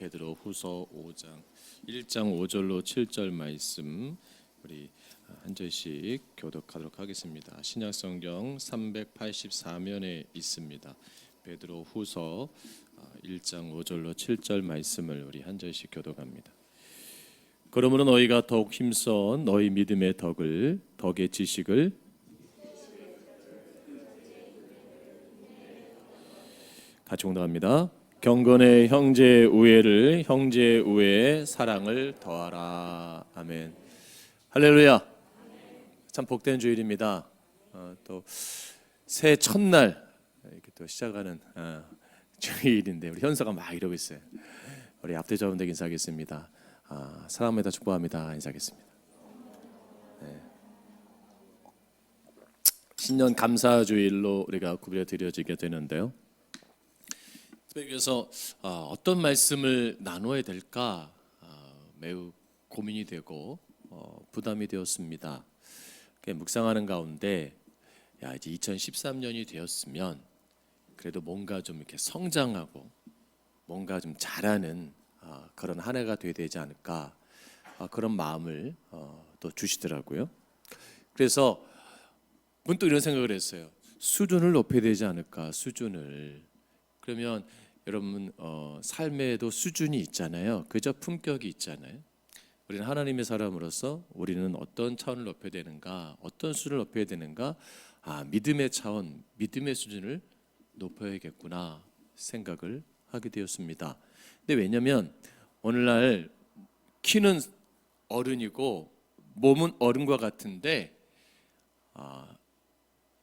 베드로 후서 5장 1장 5절로 7절 말씀 우리 한 절씩 교독하도록 하겠습니다. 신약성경 384면에 있습니다. 베드로 후서 1장 5절로 7절 말씀을 우리 한 절씩 교독합니다. 그러므로 너희가 더욱 힘써 너희 믿음의 덕의 지식을 같이 공독합니다. 경건의 형제의 우애를 형제의 우애에 사랑을 더하라. 아멘. 할렐루야. 참 복된 주일입니다. 또 새해 첫날 이렇게 또 시작하는 주일인데 우리 현서가 막 이러고 있어요. 우리 앞대자분들 인사하겠습니다. 사랑합니다. 축복합니다. 인사하겠습니다. 네. 신년 감사주일로 우리가 구별해 드려지게 되는데요. 그래서 어떤 말씀을 나눠야 될까 매우 고민이 되고 부담이 되었습니다. 묵상하는 가운데 이제 2013년이 되었으면 그래도 뭔가 좀 이렇게 성장하고 뭔가 좀 잘하는 그런 한 해가 돼야 되지 않을까 그런 마음을 또 주시더라고요. 그래서 문득 이런 생각을 했어요. 수준을 높여야 되지 않을까. 수준을. 그러면 여러분 삶에도 수준이 있잖아요. 그저 품격이 있잖아요. 우리는 하나님의 사람으로서 우리는 어떤 차원을 높여야 되는가, 어떤 수준을 높여야 되는가, 믿음의 차원, 믿음의 수준을 높여야겠구나 생각을 하게 되었습니다. 근데 왜냐하면 오늘날 키는 어른이고 몸은 어른과 같은데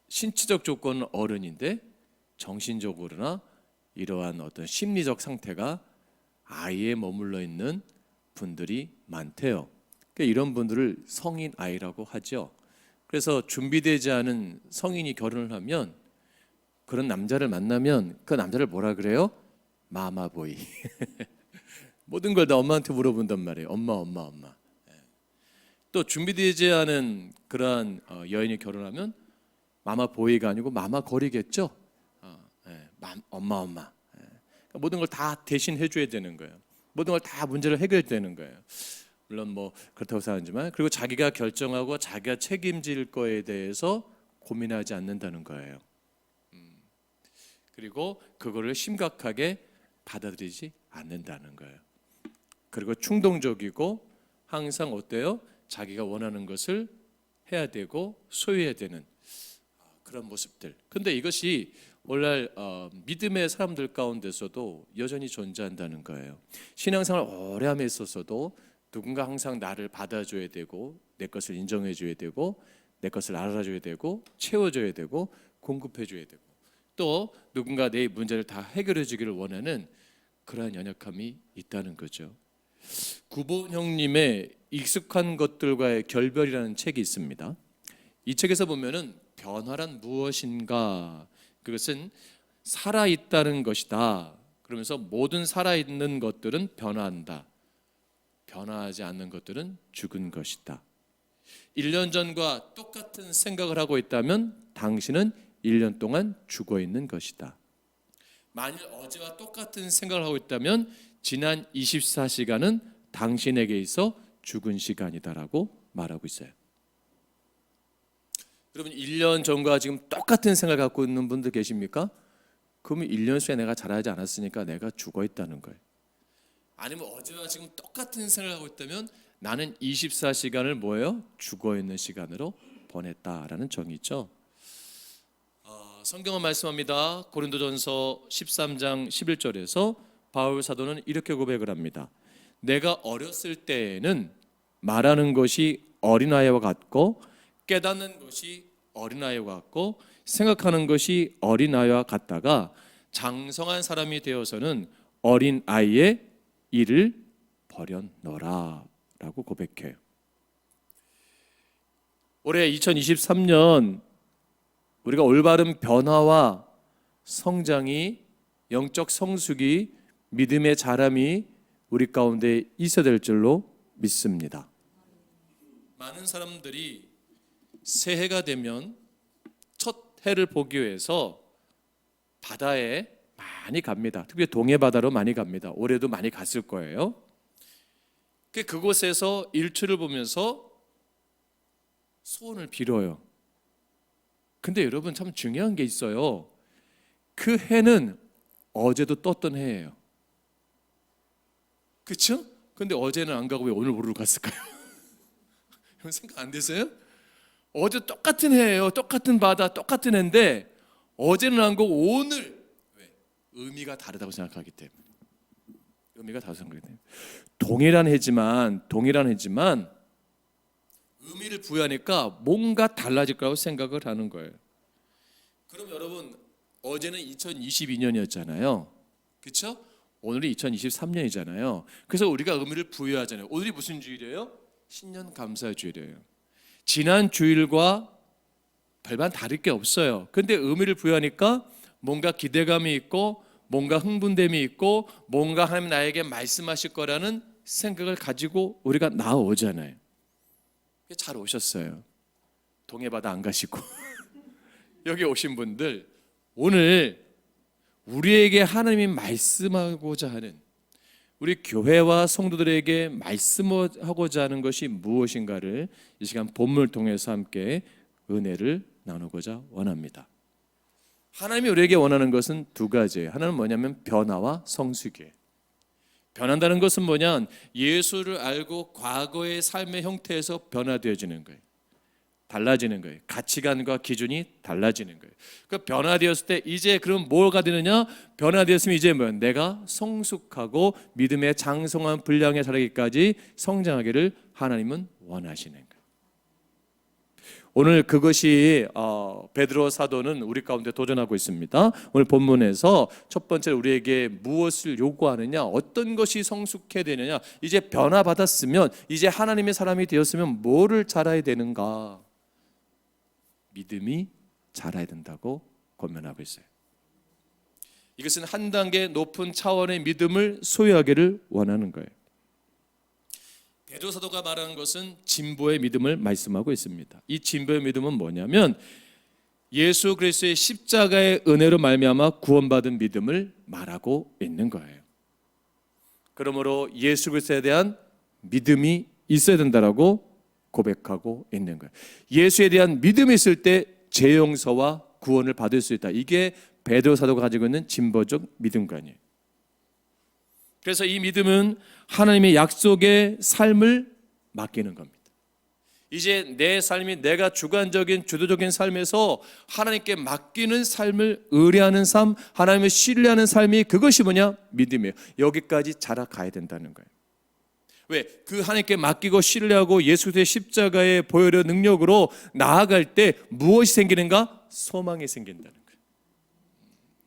신체적 조건은 어른인데 정신적으로나 이러한 어떤 심리적 상태가 아이에 머물러 있는 분들이 많대요. 그러니까 이런 분들을 성인 아이라고 하죠. 그래서 준비되지 않은 성인이 결혼을 하면 그런 남자를 만나면 그 남자를 뭐라 그래요? 마마보이. 모든 걸 다 엄마한테 물어본단 말이에요. 엄마. 또 준비되지 않은 그러한 여인이 결혼하면 마마보이가 아니고 마마거리겠죠. 엄마. 그러니까 모든 걸 다 대신 해줘야 되는 거예요. 모든 걸 다 문제를 해결되는 거예요. 물론 뭐 그렇다고 생각하지만 그리고 자기가 결정하고 자기가 책임질 거에 대해서 고민하지 않는다는 거예요. 그리고 그거를 심각하게 받아들이지 않는다는 거예요. 그리고 충동적이고 항상 어때요? 자기가 원하는 것을 해야 되고 소유해야 되는 그런 모습들. 근데 이것이 오늘날 믿음의 사람들 가운데서도 여전히 존재한다는 거예요. 신앙생활 오래 함에 있어서도 누군가 항상 나를 받아줘야 되고 내 것을 인정해줘야 되고 내 것을 알아줘야 되고 채워줘야 되고 공급해줘야 되고 또 누군가 내 문제를 다 해결해 주기를 원하는 그러한 연약함이 있다는 거죠. 구본 형님의 익숙한 것들과의 결별이라는 책이 있습니다. 이 책에서 보면은 변화란 무엇인가, 그것은 살아있다는 것이다. 그러면서 모든 살아있는 것들은 변화한다. 변화하지 않는 것들은 죽은 것이다. 1년 전과 똑같은 생각을 하고 있다면 당신은 1년 동안 죽어 있는 것이다. 만일 어제와 똑같은 생각을 하고 있다면 지난 24시간은 당신에게 있어 죽은 시간이다라고 말하고 있어요. 여러분 1년 전과 지금 똑같은 생각을 갖고 있는 분들 계십니까? 그러면 1년 후에 내가 잘하지 않았으니까 내가 죽어 있다는 거예요. 아니면 어제와 지금 똑같은 생각을 하고 있다면 나는 24시간을 뭐예요? 죽어 있는 시간으로 보냈다라는 정의 있죠. 성경은 말씀합니다. 고린도전서 13장 11절에서 바울 사도는 이렇게 고백을 합니다. 내가 어렸을 때에는 말하는 것이 어린아이와 같고 깨닫는 것이 어린아이와 같고 생각하는 것이 어린아이와 같다가 장성한 사람이 되어서는 어린아이의 일을 버렸노라 라고 고백해요. 올해 2023년 우리가 올바른 변화와 성장이, 영적 성숙이, 믿음의 자람이 우리 가운데 있어야 될 줄로 믿습니다. 많은 사람들이 새해가 되면 첫 해를 보기 위해서 바다에 많이 갑니다. 특히 동해 바다로 많이 갑니다. 올해도 많이 갔을 거예요. 그곳에서 일출을 보면서 소원을 빌어요. 근데 여러분 참 중요한 게 있어요. 그 해는 어제도 떴던 해예요. 그렇죠? 근데 어제는 안 가고 왜 오늘 보러 갔을까요? 여러분 생각 안 되세요? 어제 똑같은 해예요. 똑같은 바다, 똑같은 해인데 어제는 안 가고 오늘 왜? 의미가 다르다고 생각하기 때문에. 의미가 다르다고 생각하기 때문에. 동일한 해지만 의미를 부여하니까 뭔가 달라질 거라고 생각을 하는 거예요. 그럼 여러분 어제는 2022년이었잖아요. 그렇죠? 오늘이 2023년이잖아요. 그래서 우리가 의미를 부여하잖아요. 오늘이 무슨 주일이에요? 신년 감사 주일이에요. 지난 주일과 별반 다를 게 없어요. 근데 의미를 부여하니까 뭔가 기대감이 있고 뭔가 흥분됨이 있고 뭔가 하나님 나에게 말씀하실 거라는 생각을 가지고 우리가 나오잖아요. 잘 오셨어요. 동해바다 안 가시고 여기 오신 분들 오늘 우리에게 하나님이 말씀하고자 하는 우리 교회와 성도들에게 말씀하고자 하는 것이 무엇인가를 이 시간 본문을 통해서 함께 은혜를 나누고자 원합니다. 하나님이 우리에게 원하는 것은 두 가지예요. 하나는 뭐냐면 변화와 성숙이에요. 변한다는 것은 뭐냐? 예수를 알고 과거의 삶의 형태에서 변화되어지는 거예요. 달라지는 거예요. 가치관과 기준이 달라지는 거예요. 그 변화되었을 때 이제 그럼 뭐가 되느냐? 변화되었으면 이제 뭐야? 내가 성숙하고 믿음의 장성한 분량에 자라기까지 성장하기를 하나님은 원하시는 거예요. 오늘 그것이 베드로 사도는 우리 가운데 도전하고 있습니다. 오늘 본문에서 첫 번째 우리에게 무엇을 요구하느냐, 어떤 것이 성숙해야 되느냐, 이제 변화받았으면 이제 하나님의 사람이 되었으면 뭐를 자라야 되는가? 믿음이 자라야 된다고 권면하고 있어요. 이것은 한 단계 높은 차원의 믿음을 소유하기를 원하는 거예요. 베드로 사도가 말하는 것은 진보의 믿음을 말씀하고 있습니다. 이 진보의 믿음은 뭐냐면 예수 그리스도의 십자가의 은혜로 말미암아 구원받은 믿음을 말하고 있는 거예요. 그러므로 예수 그리스도에 대한 믿음이 있어야 된다라고 고백하고 있는 거예요. 예수에 대한 믿음이 있을 때 죄 용서와 구원을 받을 수 있다. 이게 베드로 사도가 가지고 있는 진보적 믿음관이에요. 그래서 이 믿음은 하나님의 약속의 삶을 맡기는 겁니다. 이제 내 삶이 내가 주관적인 주도적인 삶에서 하나님께 맡기는 삶을 의뢰하는 삶, 하나님을 신뢰하는 삶이 그것이 뭐냐? 믿음이에요. 여기까지 자라가야 된다는 거예요. 왜? 그 하나님께 맡기고 신뢰하고 예수의 십자가의 보혈의 능력으로 나아갈 때 무엇이 생기는가? 소망이 생긴다는 거예요.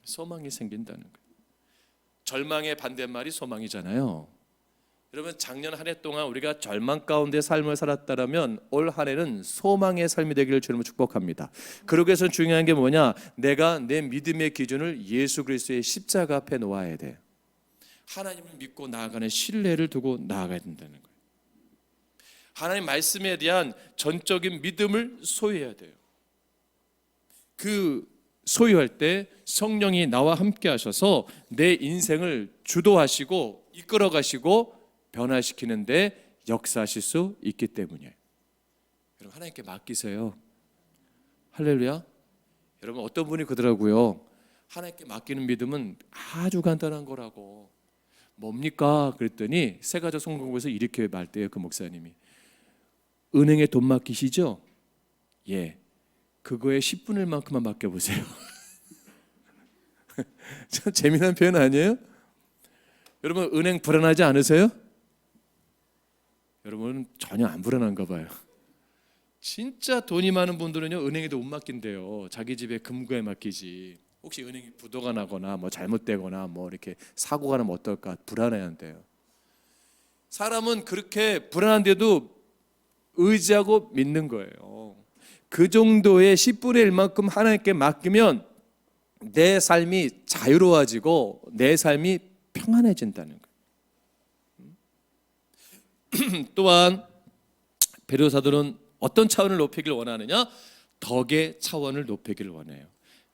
소망이 생긴다는 거예요. 절망의 반대말이 소망이잖아요. 여러분 작년 한 해 동안 우리가 절망 가운데 삶을 살았다면 올 한 해는 소망의 삶이 되기를 주님을 축복합니다. 그러기 위해서 중요한 게 뭐냐? 내가 내 믿음의 기준을 예수 그리스도의 십자가 앞에 놓아야 돼. 하나님을 믿고 나아가는 신뢰를 두고 나아가야 된다는 거예요. 하나님 말씀에 대한 전적인 믿음을 소유해야 돼요. 그 소유할 때 성령이 나와 함께 하셔서 내 인생을 주도하시고 이끌어 가시고 변화시키는데 역사하실 수 있기 때문이에요. 여러분 하나님께 맡기세요. 할렐루야. 여러분 어떤 분이 그러더라고요. 하나님께 맡기는 믿음은 아주 간단한 거라고. 뭡니까? 그랬더니 세가족 성공부에서 이렇게 말대요. 그 목사님이. 은행에 돈 맡기시죠? 예. 그거에 10분의 1만큼만 맡겨보세요. 참 재미난 표현 아니에요? 여러분 은행 불안하지 않으세요? 여러분 전혀 안 불안한가 봐요. 진짜 돈이 많은 분들은요 은행에도 못 맡긴대요. 자기 집에 금고에 맡기지. 혹시 은행이 부도가 나거나 뭐 잘못되거나 뭐 이렇게 사고가 나면 어떨까 불안해한대요. 사람은 그렇게 불안한데도 의지하고 믿는 거예요. 그 정도의 10분의 1만큼 하나님께 맡기면 내 삶이 자유로워지고 내 삶이 평안해진다는 거예요. 또한 베드로 사도는 어떤 차원을 높이길 원하느냐? 덕의 차원을 높이길 원해요.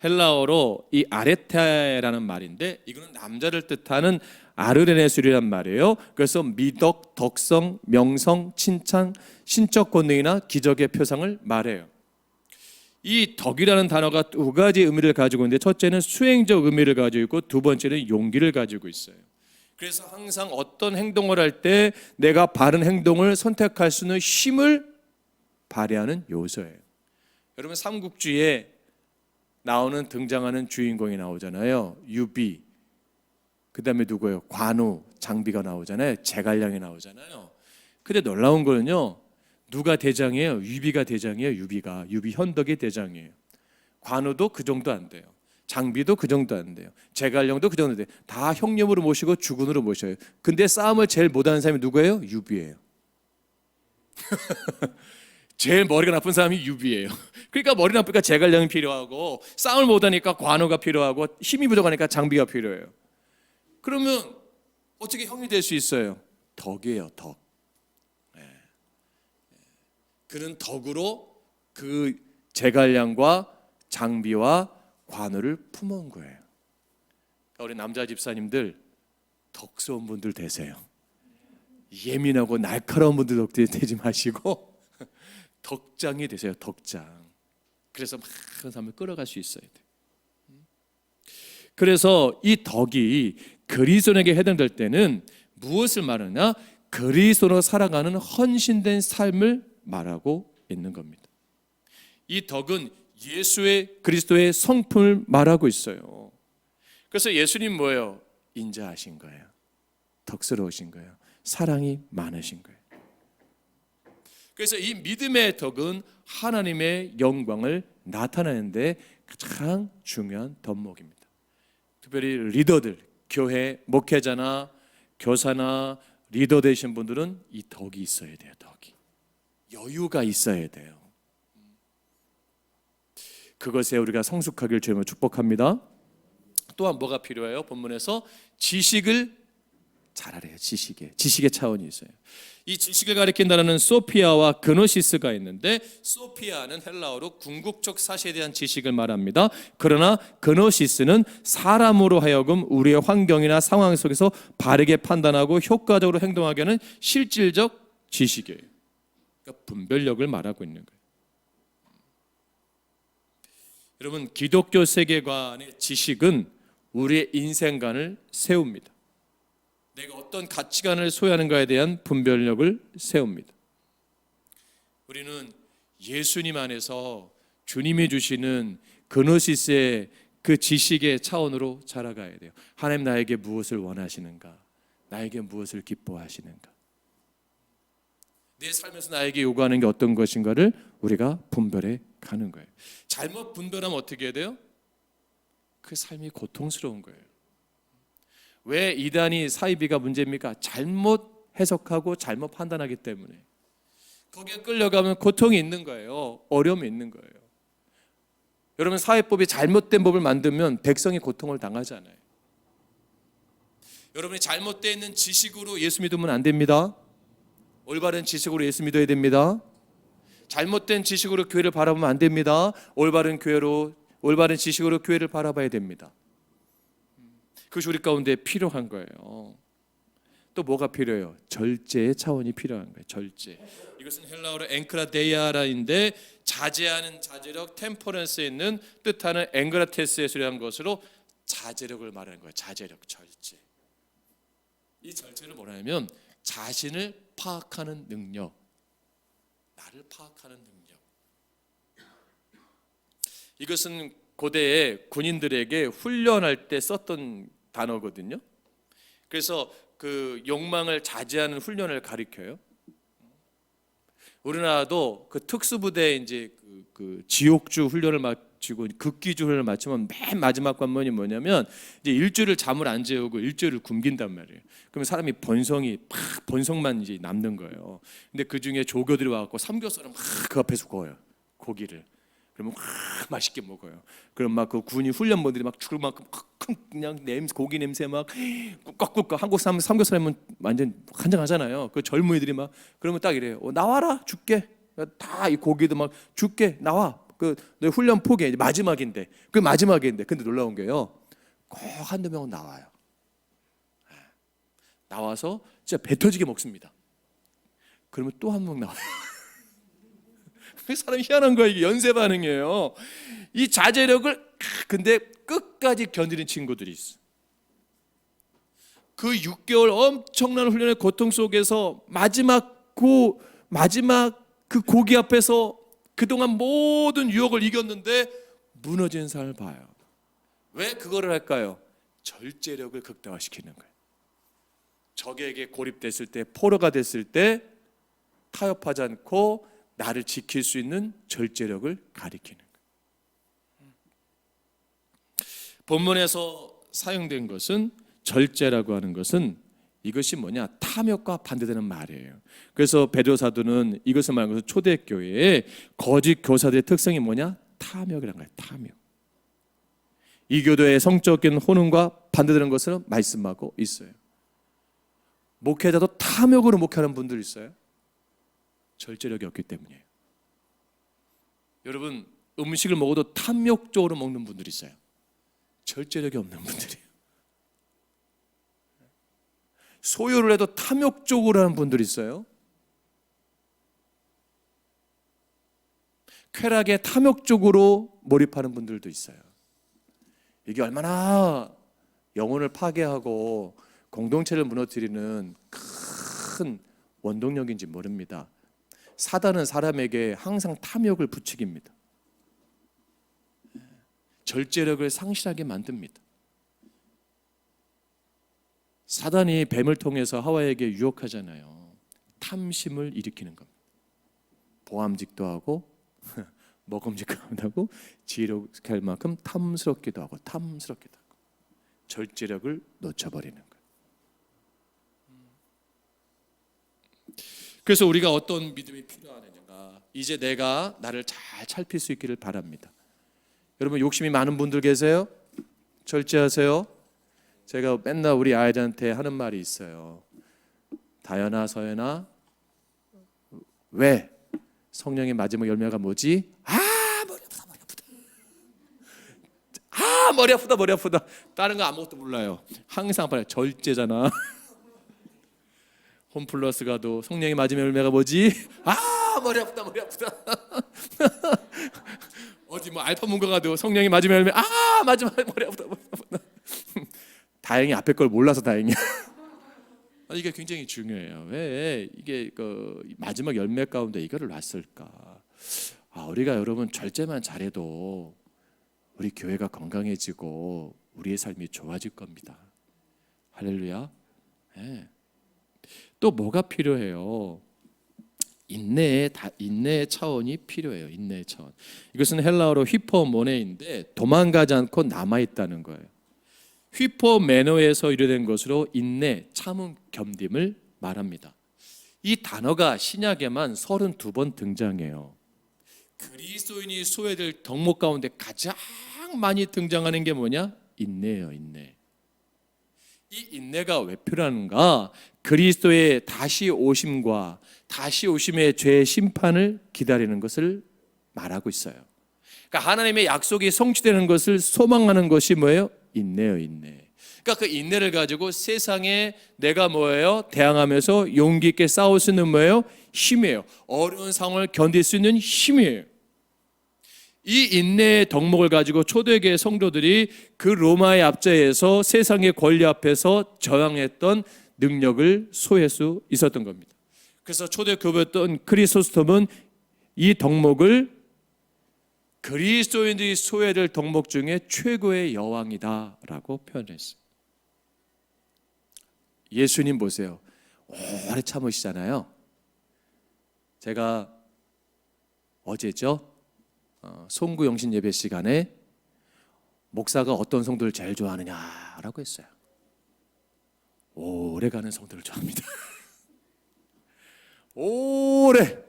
헬라어로 이 아레테라는 말인데 이거는 남자를 뜻하는 아르레네술이란 말이에요. 그래서 미덕, 덕성, 명성, 칭찬, 신적 권능이나 기적의 표상을 말해요. 이 덕이라는 단어가 두 가지 의미를 가지고 있는데 첫째는 수행적 의미를 가지고 있고 두 번째는 용기를 가지고 있어요. 그래서 항상 어떤 행동을 할 때 내가 바른 행동을 선택할 수 있는 힘을 발휘하는 요소예요. 여러분 삼국지에 나오는 등장하는 주인공이 나오잖아요. 유비, 그 다음에 누구예요? 관우, 장비가 나오잖아요. 제갈량이 나오잖아요. 근데 놀라운 거는요, 누가 대장이에요? 유비가 대장이에요. 유비 현덕이 대장이에요. 관우도 그 정도 안 돼요. 장비도 그 정도 안 돼요. 제갈량도 그 정도 돼요. 다 형님으로 모시고 주군으로 모셔요. 근데 싸움을 제일 못하는 사람이 누구예요? 유비예요. 제일 머리가 나쁜 사람이 유비예요. 그러니까 머리 나쁘니까 제갈량이 필요하고 싸움을 못하니까 관우가 필요하고 힘이 부족하니까 장비가 필요해요. 그러면 어떻게 형이 될 수 있어요? 덕이에요, 덕. 그는 덕으로 그 제갈량과 장비와 관우를 품은 거예요. 그러니까 우리 남자 집사님들 덕스러운 분들 되세요. 예민하고 날카로운 분들 되지 마시고 덕장이 되세요. 덕장. 그래서 많은 사람을 끌어갈 수 있어야 돼요. 그래서 이 덕이 그리스도인에게 해당될 때는 무엇을 말하느냐? 그리스도로 살아가는 헌신된 삶을 말하고 있는 겁니다. 이 덕은 예수의 그리스도의 성품을 말하고 있어요. 그래서 예수님 뭐예요? 인자하신 거예요. 덕스러우신 거예요. 사랑이 많으신 거예요. 그래서 이 믿음의 덕은 하나님의 영광을 나타내는데 가장 중요한 덕목입니다. 특별히 리더들, 교회 목회자나 교사나 리더 되신 분들은 이 덕이 있어야 돼요. 덕이. 여유가 있어야 돼요. 그것에 우리가 성숙하길 주님을 축복합니다. 또한 뭐가 필요해요? 본문에서 지식을 잘하래요. 지식의 차원이 있어요. 이 지식을 가리킨다는 소피아와 그노시스가 있는데 소피아는 헬라어로 궁극적 사실에 대한 지식을 말합니다. 그러나 그노시스는 사람으로 하여금 우리의 환경이나 상황 속에서 바르게 판단하고 효과적으로 행동하게 하는 실질적 지식이에요. 그러니까 분별력을 말하고 있는 거예요. 여러분 기독교 세계관의 지식은 우리의 인생관을 세웁니다. 내가 어떤 가치관을 소유하는가에 대한 분별력을 세웁니다. 우리는 예수님 안에서 주님이 주시는 그노시스의 그 지식의 차원으로 자라가야 돼요. 하나님 나에게 무엇을 원하시는가? 나에게 무엇을 기뻐하시는가? 내 삶에서 나에게 요구하는 게 어떤 것인가를 우리가 분별해 가는 거예요. 잘못 분별하면 어떻게 해야 돼요? 그 삶이 고통스러운 거예요. 왜 이단이 사이비가 문제입니까? 잘못 해석하고 잘못 판단하기 때문에. 거기에 끌려가면 고통이 있는 거예요. 어려움이 있는 거예요. 여러분 사회법이 잘못된 법을 만들면 백성이 고통을 당하잖아요. 여러분이 잘못되어 있는 지식으로 예수 믿으면 안 됩니다. 올바른 지식으로 예수 믿어야 됩니다. 잘못된 지식으로 교회를 바라보면 안 됩니다. 올바른 지식으로 교회를 바라봐야 됩니다. 그것이 우리 가운데 필요한 거예요. 또 뭐가 필요해요? 절제의 차원이 필요한 거예요. 절제. 이것은 헬라어로 앵크라데이아라인데 자제하는 자제력, 템퍼런스에 있는 뜻하는 앵그라테스에 수리한 것으로 자제력을 말하는 거예요. 자제력, 절제. 이 절제를 뭐냐면 자신을 파악하는 능력, 나를 파악하는 능력. 이것은 고대에 군인들에게 훈련할 때 썼던 단어거든요. 그래서 그 욕망을 자제하는 훈련을 가리켜요. 우리나라도 그 특수부대 이제 그 지옥주 훈련을 마치고 극기주 훈련을 마치면 맨 마지막 관문이 뭐냐면 이제 일주일을 잠을 안 재우고 일주일을 굶긴단 말이에요. 그러면 사람이 본성만 이제 남는 거예요. 근데 그 중에 조교들이 와갖고 삼겹살을 막 그 앞에서 구워요. 고기를. 그러면 맛있게 먹어요. 그럼 막 그 군이 훈련병들이 막 죽을 만큼 그냥 고기 냄새 막 꿀꺽꿀꺽. 한국 사람 삼겹살이면 완전 환장하잖아요. 그 젊은이들이 막 그러면 딱 이래요. 나와라 줄게. 다 이 고기도 막 줄게 나와. 너 훈련 포기해. 마지막인데. 근데 놀라운 게요. 꼭 한두 명은 나와요. 나와서 진짜 배 터지게 먹습니다. 그러면 또 한 명 나와요. 사람이 희한한 거야. 이게 연쇄 반응이에요. 이 자제력을 근데 끝까지 견디는 친구들이 있어. 그 6개월 엄청난 훈련의 고통 속에서 마지막 그 고기 앞에서 그동안 모든 유혹을 이겼는데 무너진 삶을 봐요. 왜 그거를 할까요? 절제력을 극대화시키는 거예요. 적에게 고립됐을 때, 포로가 됐을 때 타협하지 않고 나를 지킬 수 있는 절제력을 가리키는 거예요. 본문에서 사용된 것은 절제라고 하는 것은 이것이 뭐냐? 탐욕과 반대되는 말이에요. 그래서 베드로 사도는 이것을 말하는 것은 초대교회의 거짓 교사들의 특성이 뭐냐? 탐욕이라는 거예요. 탐욕. 이 교도의 성적인 혼응과 반대되는 것을 말씀하고 있어요. 목회자도 탐욕으로 목회하는 분들 있어요. 절제력이 없기 때문이에요. 여러분, 음식을 먹어도 탐욕적으로 먹는 분들이 있어요. 절제력이 없는 분들이에요. 소유를 해도 탐욕적으로 하는 분들이 있어요. 쾌락에 탐욕적으로 몰입하는 분들도 있어요. 이게 얼마나 영혼을 파괴하고 공동체를 무너뜨리는 큰 원동력인지 모릅니다. 사단은 사람에게 항상 탐욕을 부추깁니다. 절제력을 상실하게 만듭니다. 사단이 뱀을 통해서 하와에게 유혹하잖아요. 탐심을 일으키는 겁니다. 보암직도 하고 먹음직하기도 하고 지혜롭게 만큼 탐스럽기도 하고 절제력을 놓쳐버리는 거예요. 그래서 우리가 어떤 믿음이 필요하느냐, 이제 내가 나를 잘 살필 수 있기를 바랍니다. 여러분, 욕심이 많은 분들 계세요? 절제하세요. 제가 맨날 우리 아이들한테 하는 말이 있어요. 다연아, 서연아, 왜 성령의 마지막 열매가 뭐지? 머리 아프다. 다른 거 아무것도 몰라요. 항상 말해요. 절제잖아. 홈플러스 가도 성령의 마지막 열매가 뭐지? 머리 아프다. 어디 뭐 알파문고 가도 성령의 마지막 열매, 마지막 머리 아프다. 다행히 앞에 걸 몰라서 다행이야. 이게 굉장히 중요해요. 왜 이게 그 마지막 열매 가운데 이거를 놨을까? 우리가 여러분 절제만 잘해도 우리 교회가 건강해지고 우리의 삶이 좋아질 겁니다. 할렐루야. 네. 또 뭐가 필요해요? 인내의 차원이 필요해요. 인내의 차원. 이것은 헬라어로 휘퍼모네인데 도망가지 않고 남아있다는 거예요. 휘퍼매너에서 유래된 것으로 인내, 참음, 겸dim을 말합니다. 이 단어가 신약에만 32번 등장해요. 그리스도인이 소외될 덕목 가운데 가장 많이 등장하는 게 뭐냐? 인내예요. 인내. 이 인내가 왜 필요한가? 그리스도의 다시 오심과 다시 오심의 죄의 심판을 기다리는 것을 말하고 있어요. 그러니까 하나님의 약속이 성취되는 것을 소망하는 것이 뭐예요? 인내요, 인내. 그러니까 그 인내를 가지고 세상에 내가 뭐예요? 대항하면서 용기 있게 싸울 수 있는 뭐예요? 힘이에요. 어려운 상황을 견딜 수 있는 힘이에요. 이 인내의 덕목을 가지고 초대교회 성도들이 그 로마의 압제에서 세상의 권리 앞에서 저항했던 능력을 소유할 수 있었던 겁니다. 그래서 초대교회였던 크리소스톰은 이 덕목을 그리스도인들이 소유될 덕목 중에 최고의 여왕이다라고 표현했어요. 예수님 보세요. 오래 참으시잖아요. 제가 어제죠. 송구 영신 예배 시간에 목사가 어떤 성도를 제일 좋아하느냐라고 했어요. 오래 가는 성도를 좋아합니다. 오래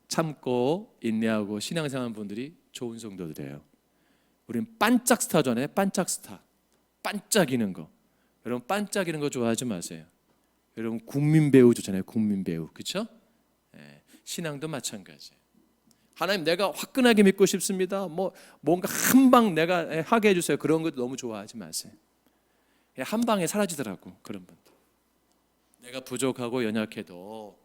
참고 인내하고 신앙생활하는 분들이 좋은 성도들이에요. 우린 반짝 스타잖아요. 반짝 스타. 반짝이는 거. 여러분 반짝이는 거 좋아하지 마세요. 여러분 국민 배우 좋잖아요. 국민 배우. 그렇죠? 네. 신앙도 마찬가지예요. 하나님 내가 화끈하게 믿고 싶습니다. 뭐 뭔가 한 방 내가 하게 해주세요. 그런 것도 너무 좋아하지 마세요. 한 방에 사라지더라고 그런 분들. 내가 부족하고 연약해도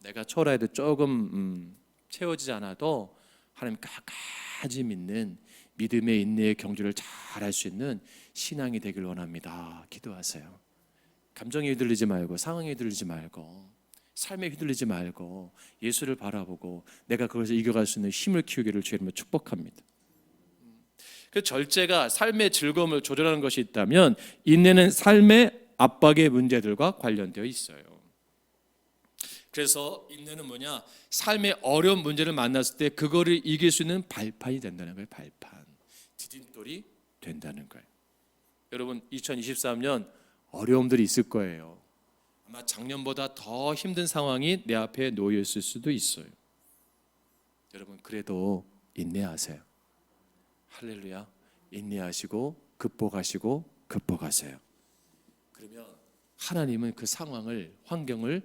내가 초라해도 조금 채워지지 않아도 하나님 끝까지 믿는 믿음의 인내의 경주를 잘 할 수 있는 신앙이 되길 원합니다. 기도하세요. 감정에 휘둘리지 말고 상황에 휘둘리지 말고 삶에 휘둘리지 말고 예수를 바라보고 내가 그것을 이겨갈 수 있는 힘을 키우기를 주님으로 축복합니다. 그 절제가 삶의 즐거움을 조절하는 것이 있다면 인내는 삶의 압박의 문제들과 관련되어 있어요. 그래서 인내는 뭐냐? 삶의 어려운 문제를 만났을 때 그거를 이길 수 있는 발판이 된다는 거예요. 발판, 디딤돌이 된다는 거예요. 여러분 2023년 어려움들이 있을 거예요. 아마 작년보다 더 힘든 상황이 내 앞에 놓여 있을 수도 있어요. 여러분 그래도 인내하세요. 할렐루야. 인내하시고 극복하세요. 그러면 하나님은 그 상황을, 환경을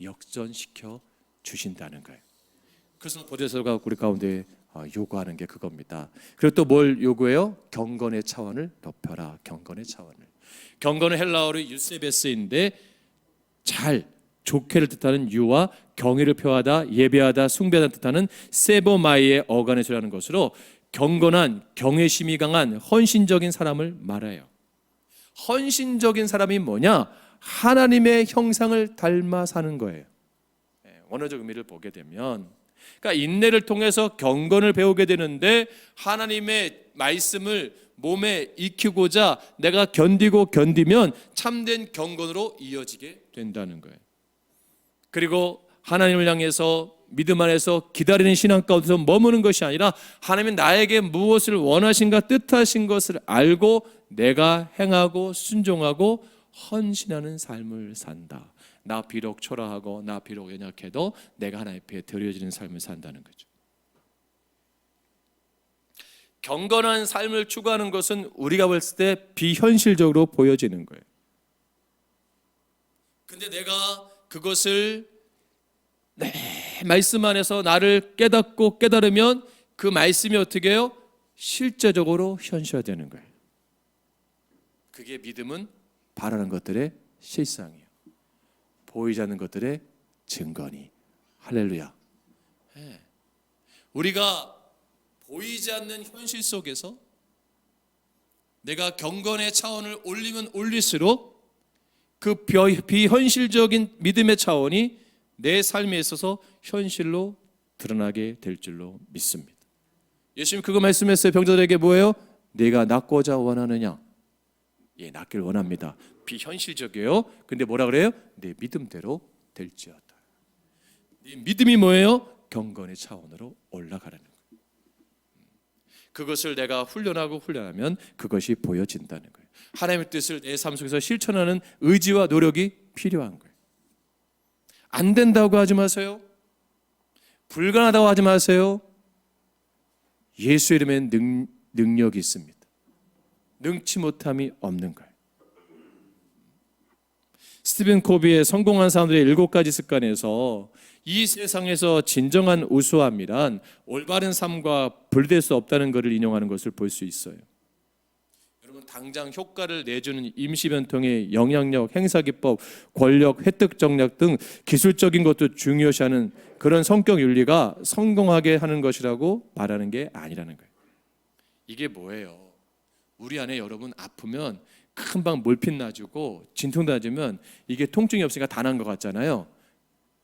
역전시켜 주신다는 거예요. 그래서 보혜사가 우리 가운데 요구하는 게 그겁니다. 그리고 또 뭘 요구해요? 경건의 차원을 높여라. 경건의 차원을. 경건은 헬라어로 유세베스인데 잘, 좋게를 뜻하는 유와 경의를 표하다, 예배하다, 숭배하다 뜻하는 세보마이의 어간에서라는 것으로 경건한, 경외심이 강한 헌신적인 사람을 말해요. 헌신적인 사람이 뭐냐? 하나님의 형상을 닮아 사는 거예요. 원어적 의미를 보게 되면, 그러니까 인내를 통해서 경건을 배우게 되는데 하나님의 말씀을 몸에 익히고자 내가 견디면 참된 경건으로 이어지게 된다는 거예요. 그리고 하나님을 향해서 믿음 안에서 기다리는 신앙 가운데서 머무는 것이 아니라 하나님은 나에게 무엇을 원하신가 뜻하신 것을 알고 내가 행하고 순종하고 헌신하는 삶을 산다. 나 비록 초라하고 나 비록 연약해도 내가 하나님 앞에 드려지는 삶을 산다는 거죠. 경건한 삶을 추구하는 것은 우리가 봤을 때 비현실적으로 보여지는 거예요. 근데 내가 그것을 내 말씀 안에서 나를 깨닫고 깨달으면 그 말씀이 어떻게 해요? 실제적으로 현실화되는 거예요. 그게 믿음은 바라는 것들의 실상이에요. 보이지 않는 것들의 증거니. 할렐루야. 우리가 보이지 않는 현실 속에서 내가 경건의 차원을 올리면 올릴수록 그 비현실적인 믿음의 차원이 내 삶에 있어서 현실로 드러나게 될 줄로 믿습니다. 예수님 그거 말씀했어요. 병자들에게 뭐예요? 내가 낫고자 원하느냐? 예, 낫길 원합니다. 비현실적이에요. 근데 뭐라 그래요? 내 믿음대로 될지어다. 네 믿음이 뭐예요? 경건의 차원으로 올라가라는 거예요. 그것을 내가 훈련하면 그것이 보여진다는 거예요. 하나님의 뜻을 내 삶 속에서 실천하는 의지와 노력이 필요한 거예요. 안 된다고 하지 마세요. 불가능하다고 하지 마세요. 예수 이름에 능력이 있습니다. 능치 못함이 없는 거예요. 스티븐 코비의 성공한 사람들의 7가지 습관에서 이 세상에서 진정한 우수함이란 올바른 삶과 분리될 수 없다는 것을 인용하는 것을 볼 수 있어요. 여러분 당장 효과를 내주는 임시변통의 영향력, 행사기법, 권력, 혜택 정략 등 기술적인 것도 중요시하는 그런 성격 윤리가 성공하게 하는 것이라고 말하는 게 아니라는 거예요. 이게 뭐예요? 우리 안에 여러분 아프면 금방 몰핀 놔주고 진통 놔주면 이게 통증이 없으니까 다 난 것 같잖아요.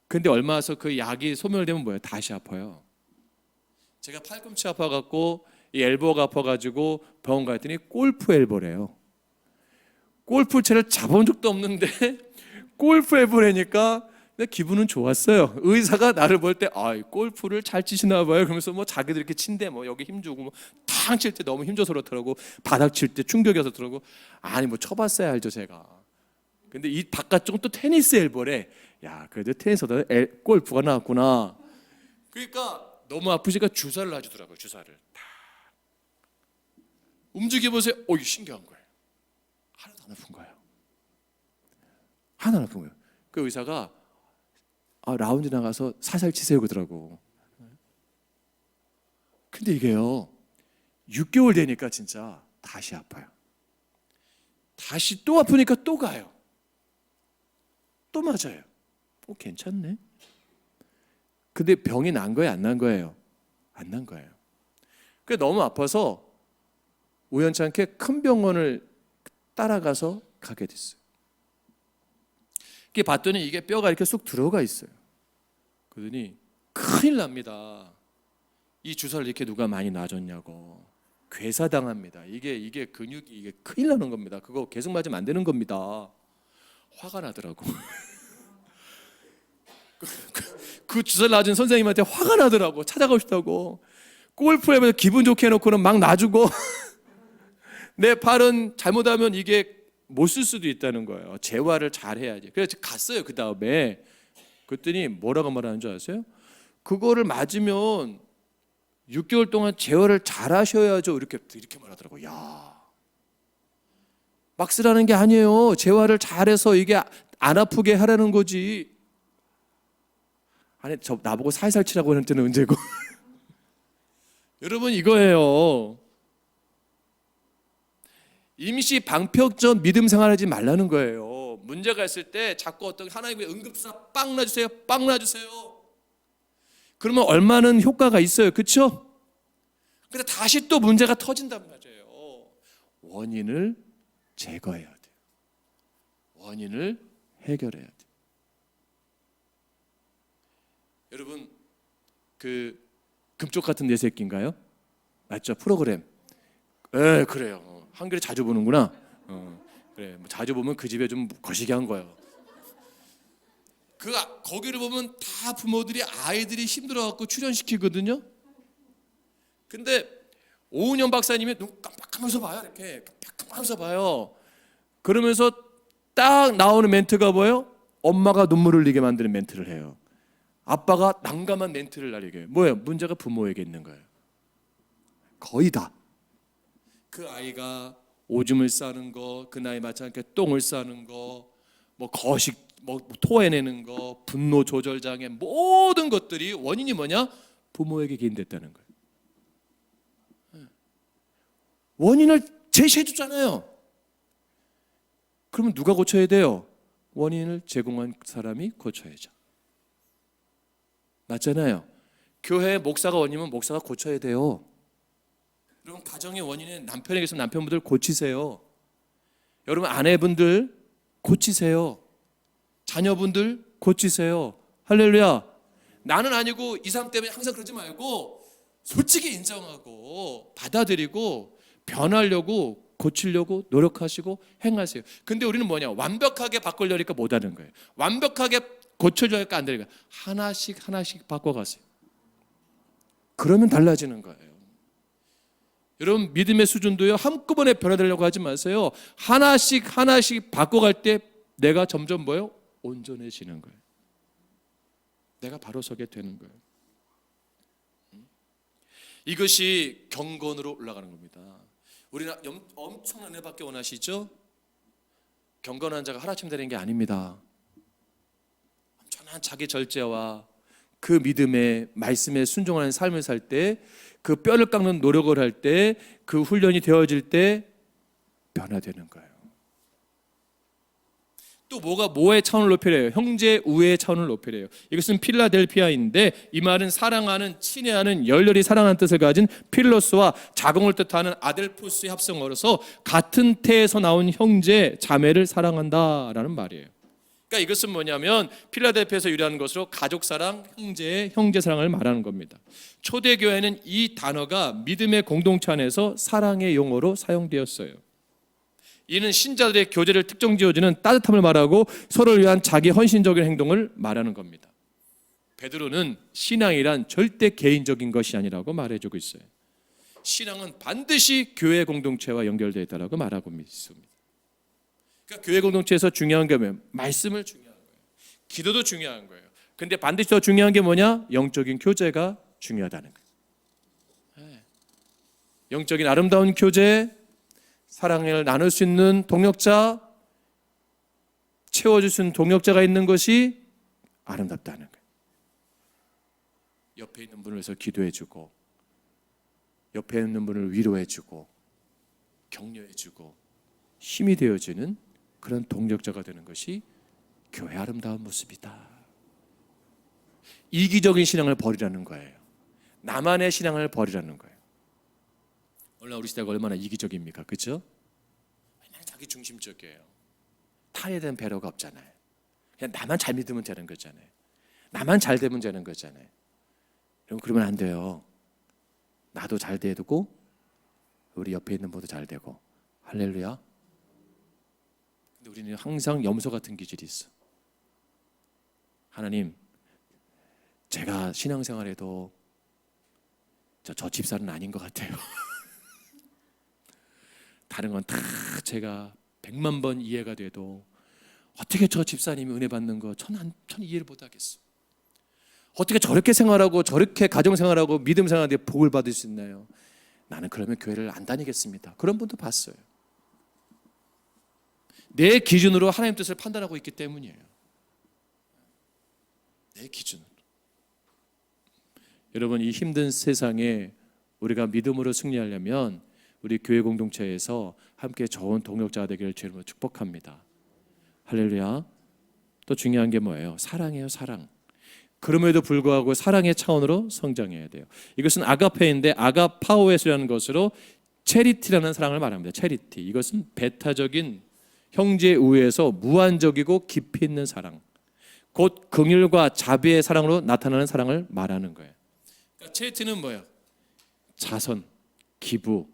근데 얼마 와서 그 약이 소멸되면 뭐예요? 다시 아파요. 제가 팔꿈치 아파갖고 이 엘보가 아파가지고 병원 갔더니 골프 엘보래요. 골프채를 잡아본 적도 없는데 골프 엘보래니까 기분은 좋았어요. 의사가 나를 볼 때 골프를 잘 치시나 봐요. 그러면서 뭐 자기들 이렇게 친대 뭐 여기 힘주고 뭐 탕 칠 때 너무 힘줘서 그렇더라고. 바닥 칠 때 충격이어서 그렇더라고. 아니 뭐 쳐봤어야 알죠 제가. 근데 이 바깥쪽은 또 테니스 엘보래. 야 그래도 테니스보다 골프가 나왔구나. 그러니까 너무 아프니까 주사를 놔주더라고요. 주사를 다 움직여보세요. 이거 신기한 거예요. 하나도 안 아픈 거예요. 하나도 안 아픈 거예요. 그 의사가 라운지 나가서 살살 치세요 그러더라고. 근데 이게요, 6개월 되니까 진짜 다시 아파요. 다시 또 아프니까 또 가요. 또 맞아요. 괜찮네. 근데 병이 난 거예요, 안 난 거예요? 안 난 거예요. 그게 너무 아파서 우연찮게 큰 병원을 따라가서 가게 됐어요. 이게 봤더니 이게 뼈가 이렇게 쑥 들어가 있어요. 그러더니 큰일 납니다. 이 주사를 이렇게 누가 많이 놔줬냐고. 괴사당합니다. 이게 근육이 이게 큰일 나는 겁니다. 그거 계속 맞으면 안 되는 겁니다. 화가 나더라고. 그 주사를 놔준 선생님한테 화가 나더라고. 찾아가고 싶다고. 골프에서 기분 좋게 해놓고는 막 놔주고 내 팔은 잘못하면 이게 못 쓸 수도 있다는 거예요. 재활을 잘 해야지. 그래서 갔어요. 그 다음에 그랬더니 뭐라고 말하는 줄 아세요? 그거를 맞으면 6개월 동안 재활을 잘 하셔야죠. 이렇게 말하더라고요. 야, 막 쓰라는 게 아니에요. 재활을 잘해서 이게 안 아프게 하라는 거지. 아니, 저 나보고 살살 치라고 하는 때는 언제고. 여러분, 이거예요. 임시 방편전 믿음 생활하지 말라는 거예요. 문제가 있을 때 자꾸 어떤 하나님의 응급사 빵 놔주세요, 빵 놔주세요. 그러면 얼마는 효과가 있어요, 그렇죠? 근데 다시 또 문제가 터진단 말이에요. 원인을 제거해야 돼요. 원인을 해결해야 돼요. 여러분, 그 금쪽 같은 내 새끼인가요? 맞죠? 프로그램. 네, 그래요. 한글에 자주 보는구나. 그래, 뭐 자주 보면 그 집에 좀 거시기 한 거예요. 거기를 보면 다 부모들이 아이들이 힘들어갖고 출연시키거든요. 근데 오은영 박사님이 눈 깜빡하면서 봐요. 이렇게 깜빡하면서 봐요. 그러면서 딱 나오는 멘트가 뭐예요? 엄마가 눈물을 흘리게 만드는 멘트를 해요. 아빠가 난감한 멘트를 날리게 해요. 뭐예요? 문제가 부모에게 있는 거예요. 거의 다. 그 아이가 오줌을 싸는 거, 그 나이 마찬가지로 똥을 싸는 거, 뭐 거식, 뭐 토해내는 거, 분노 조절 장애, 모든 것들이 원인이 뭐냐? 부모에게 기인됐다는 거예요. 원인을 제시해 주잖아요. 그러면 누가 고쳐야 돼요? 원인을 제공한 사람이 고쳐야죠. 맞잖아요. 교회 목사가 원인이면 목사가 고쳐야 돼요. 여러분, 가정의 원인은 남편에게 있으면 남편분들 고치세요. 여러분, 아내분들 고치세요. 자녀분들 고치세요. 할렐루야. 나는 아니고 이 사람 때문에 항상 그러지 말고 솔직히 인정하고 받아들이고 변하려고 고치려고 노력하시고 행하세요. 근데 우리는 뭐냐? 완벽하게 바꾸려니까 못하는 거예요. 완벽하게 고쳐져야 안 되니까 하나씩 바꿔가세요. 그러면 달라지는 거예요. 여러분, 믿음의 수준도요, 한꺼번에 변화되려고 하지 마세요. 하나씩 바꿔갈 때 내가 점점 뭐예요? 온전해지는 거예요. 내가 바로 서게 되는 거예요. 이것이 경건으로 올라가는 겁니다. 우리는 엄청난 은혜밖에 원하시죠? 경건한 자가 하루아침 되는 게 아닙니다. 엄청난 자기 절제와 그 믿음의 말씀에 순종하는 삶을 살 때, 그 뼈를 깎는 노력을 할 때, 그 훈련이 되어질 때 변화되는 거예요. 또 뭐의 차원을 높이래요? 형제 우애의 차원을 높이래요. 이것은 필라델피아인데, 이 말은 사랑하는, 친애하는, 열렬히 사랑하는 뜻을 가진 필로스와 자궁을 뜻하는 아델포스의 합성어로서 같은 태에서 나온 형제, 자매를 사랑한다라는 말이에요. 그러니까 이것은 뭐냐면 필라델피아에서 유래하는 것으로 가족 사랑, 형제 사랑을 말하는 겁니다. 초대교회는 이 단어가 믿음의 공동체 안에서 사랑의 용어로 사용되었어요. 이는 신자들의 교제를 특정 지어주는 따뜻함을 말하고 서로를 위한 자기 헌신적인 행동을 말하는 겁니다. 베드로는 신앙이란 절대 개인적인 것이 아니라고 말해주고 있어요. 신앙은 반드시 교회 공동체와 연결되어 있다고 말하고 있습니다. 그러니까 교회 공동체에서 중요한 게 뭐예요? 말씀을 중요한 거예요. 기도도 중요한 거예요. 근데 반드시 더 중요한 게 뭐냐? 영적인 교제가 중요하다는 거예요. 영적인 아름다운 교제, 사랑을 나눌 수 있는 동역자, 채워줄 수 있는 동역자가 있는 것이 아름답다는 거예요. 옆에 있는 분을 위해서 기도해주고, 옆에 있는 분을 위로해주고 격려해주고 힘이 되어주는 그런 동력자가 되는 것이 교회 아름다운 모습이다. 이기적인 신앙을 버리라는 거예요. 나만의 신앙을 버리라는 거예요. 오늘 우리 시대가 얼마나 이기적입니까? 그렇죠? 얼마나 자기 중심적이에요. 타에 대한 배려가 없잖아요. 그냥 나만 잘 믿으면 되는 거잖아요. 나만 잘 되면 되는 거잖아요. 여러분, 그러면 안 돼요. 나도 잘 되고 우리 옆에 있는 분도 잘 되고. 할렐루야. 근데 우리는 항상 염소 같은 기질이 있어. 하나님, 제가 신앙생활에도 저 집사는 아닌 것 같아요. 다른 건 다 제가 100만 번 이해가 돼도 어떻게 저 집사님이 은혜 받는 거 전 이해를 못 하겠어. 어떻게 저렇게 생활하고 저렇게 가정생활하고 믿음 생활하는데 복을 받을 수 있나요? 나는 그러면 교회를 안 다니겠습니다. 그런 분도 봤어요. 내 기준으로 하나님 뜻을 판단하고 있기 때문이에요. 내 기준으로. 여러분, 이 힘든 세상에 우리가 믿음으로 승리하려면 우리 교회 공동체에서 함께 좋은 동역자가 되기를 주님으로 축복합니다. 할렐루야. 또 중요한 게 뭐예요? 사랑이에요, 사랑. 그럼에도 불구하고 사랑의 차원으로 성장해야 돼요. 이것은 아가페인데 아가파오에스라는 것으로 체리티라는 사랑을 말합니다. 체리티. 이것은 배타적인 형제 우애에서 무한적이고 깊이 있는 사랑. 곧 긍휼과 자비의 사랑으로 나타나는 사랑을 말하는 거예요. 그러니까 체리티는 뭐예요? 자선, 기부,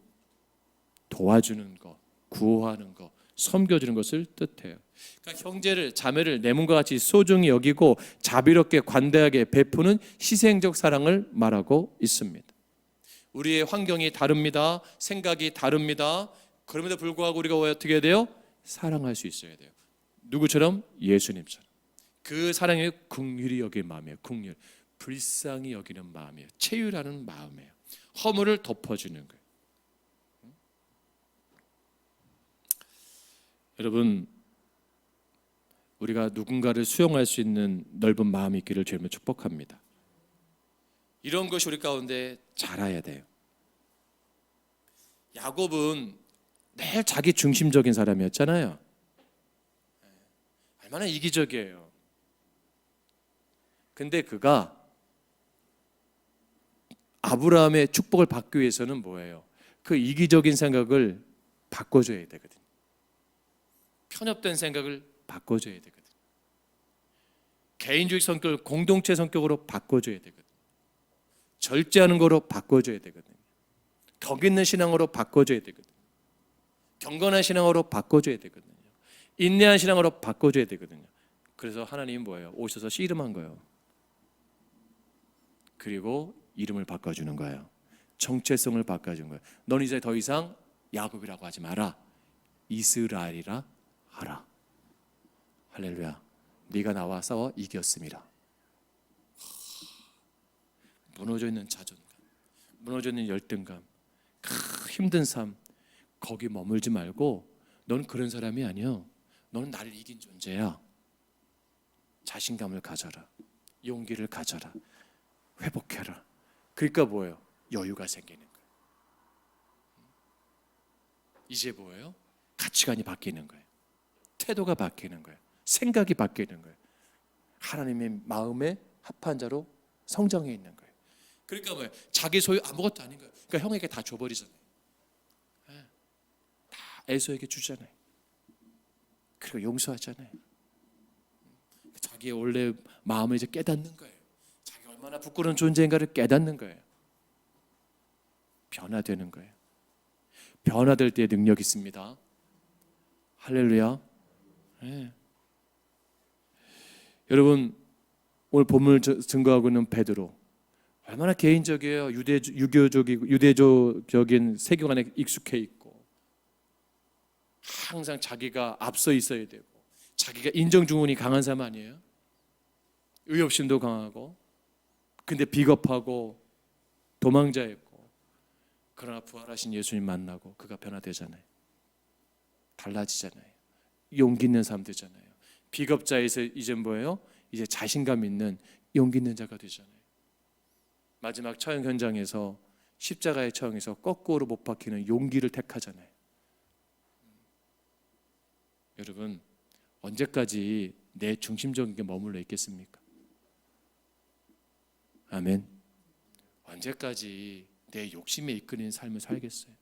도와주는 거, 구호하는 거, 섬겨주는 것을 뜻해요. 그러니까 형제를, 자매를 내 몸과 같이 소중히 여기고 자비롭게 관대하게 베푸는 희생적 사랑을 말하고 있습니다. 우리의 환경이 다릅니다. 생각이 다릅니다. 그럼에도 불구하고 우리가 어떻게 해야 돼요? 사랑할 수 있어야 돼요. 누구처럼? 예수님처럼. 그 사랑이 긍휼히 여기는 마음이에요. 긍휼. 불쌍히 여기는 마음이에요. 체휼하는 마음이에요. 허물을 덮어주는 거예요. 여러분, 우리가 누군가를 수용할 수 있는 넓은 마음이 있기를 주님을 축복합니다. 이런 것이 우리 가운데 자라야 돼요. 야곱은 매일 자기 중심적인 사람이었잖아요. 얼마나 이기적이에요. 근데 그가 아브라함의 축복을 받기 위해서는 뭐예요? 그 이기적인 생각을 바꿔줘야 되거든요. 편협된 생각을 바꿔줘야 되거든요. 개인주의 성격을 공동체 성격으로 바꿔줘야 되거든요. 절제하는 거로 바꿔줘야 되거든요. 덕 있는 신앙으로 바꿔줘야 되거든요. 경건한 신앙으로 바꿔줘야 되거든요. 인내한 신앙으로 바꿔줘야 되거든요. 그래서 하나님은 뭐예요? 오셔서 씨름한 거예요. 그리고 이름을 바꿔주는 거예요. 정체성을 바꿔준 거예요. 넌 이제 더 이상 야곱이라고 하지 마라. 이스라엘이라 하라. 할렐루야. 네가 나와 싸워 이겼음이라. 무너져 있는 자존감, 무너져 있는 열등감, 힘든 삶, 거기 머물지 말고 넌 그런 사람이 아니야. 너는 나를 이긴 존재야. 자신감을 가져라. 용기를 가져라. 회복해라. 그러니까 뭐예요? 여유가 생기는 거예요. 이제 뭐예요? 가치관이 바뀌는 거예요. 태도가 바뀌는 거예요. 생각이 바뀌는 거예요. 하나님의 마음에 합한 자로 성장해 있는 거예요. 그러니까 뭐예요? 자기 소유 아무것도 아닌 거예요. 그러니까 형에게 다 줘버리잖아요. 다 에서에게 주잖아요. 그리고 용서하잖아요. 자기의 원래 마음을 이제 깨닫는 거예요. 자기가 얼마나 부끄러운 존재인가를 깨닫는 거예요. 변화되는 거예요. 변화될 때의 능력이 있습니다. 할렐루야. 네. 여러분, 오늘 본문을 증거하고 있는 베드로 얼마나 개인적이에요. 유교적이고 유대적인 세계관에 익숙해 있고 항상 자기가 앞서 있어야 되고 자기가 인정주문이 강한 사람 아니에요? 의협심도 강하고 근데 비겁하고 도망자였고 그러나 부활하신 예수님 만나고 그가 변화되잖아요. 달라지잖아요. 용기 있는 사람 되잖아요. 비겁자에서 이제 뭐예요? 이제 자신감 있는 용기 있는 자가 되잖아요. 마지막 처형 현장에서 십자가의 처형에서 거꾸로 못 박히는 용기를 택하잖아요. 여러분, 언제까지 내 중심적인 게 머물러 있겠습니까? 아멘. 언제까지 내 욕심에 이끌리는 삶을 살겠어요?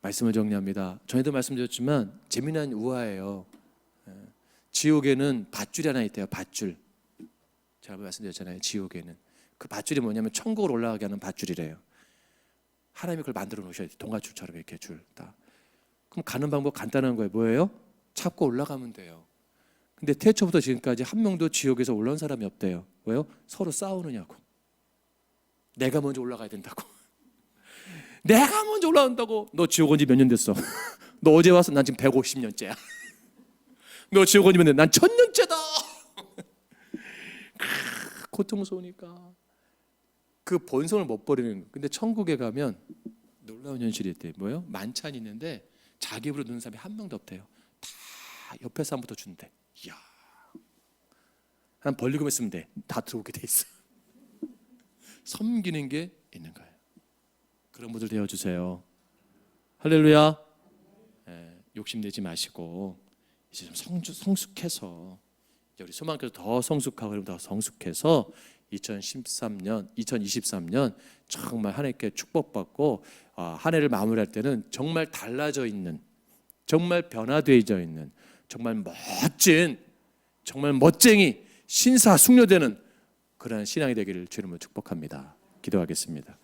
말씀을 정리합니다. 전에도 말씀드렸지만 재미난 우화예요. 지옥에는 밧줄이 하나 있대요. 밧줄. 제가 말씀드렸잖아요. 지옥에는 그 밧줄이 뭐냐면 천국으로 올라가게 하는 밧줄이래요. 하나님이 그걸 만들어 놓으셔야 돼요. 동아줄처럼 이렇게 줄 딱. 그럼 가는 방법 간단한 거예요. 뭐예요? 찾고 올라가면 돼요. 근데 태초부터 지금까지 한 명도 지옥에서 올라온 사람이 없대요. 왜요? 서로 싸우느냐고. 내가 먼저 올라가야 된다고. 내가 먼저 올라온다고. 너 지옥 온 지 몇 년 됐어? 너 어제 와서 난 지금 150년째야. 너 지옥 온 지 몇 년? 난 1000년째다. 고통스러우니까 그 본성을 못 버리는 거예요. 근데 천국에 가면 놀라운 현실이 있대요. 뭐예요? 만찬이 있는데 자기 입으로 넣는 사람이 한 명도 없대요. 다 옆에 사람부터 준대. 이야, 한 벌리고 있으면 돼. 다 들어오게 돼 있어. 섬기는 게 있는 거예요. 그런 분들 되어주세요. 할렐루야. 욕심내지 마시고 이제 좀 성숙해서 우리 소망교회 더 성숙하고 더 성숙해서 2023년 정말 하나님께 축복받고 한 해를 마무리할 때는 정말 달라져 있는, 정말 변화되어져 있는, 정말 멋진, 정말 멋쟁이 신사숙녀되는 그러한 신앙이 되기를 주님으로 축복합니다. 기도하겠습니다.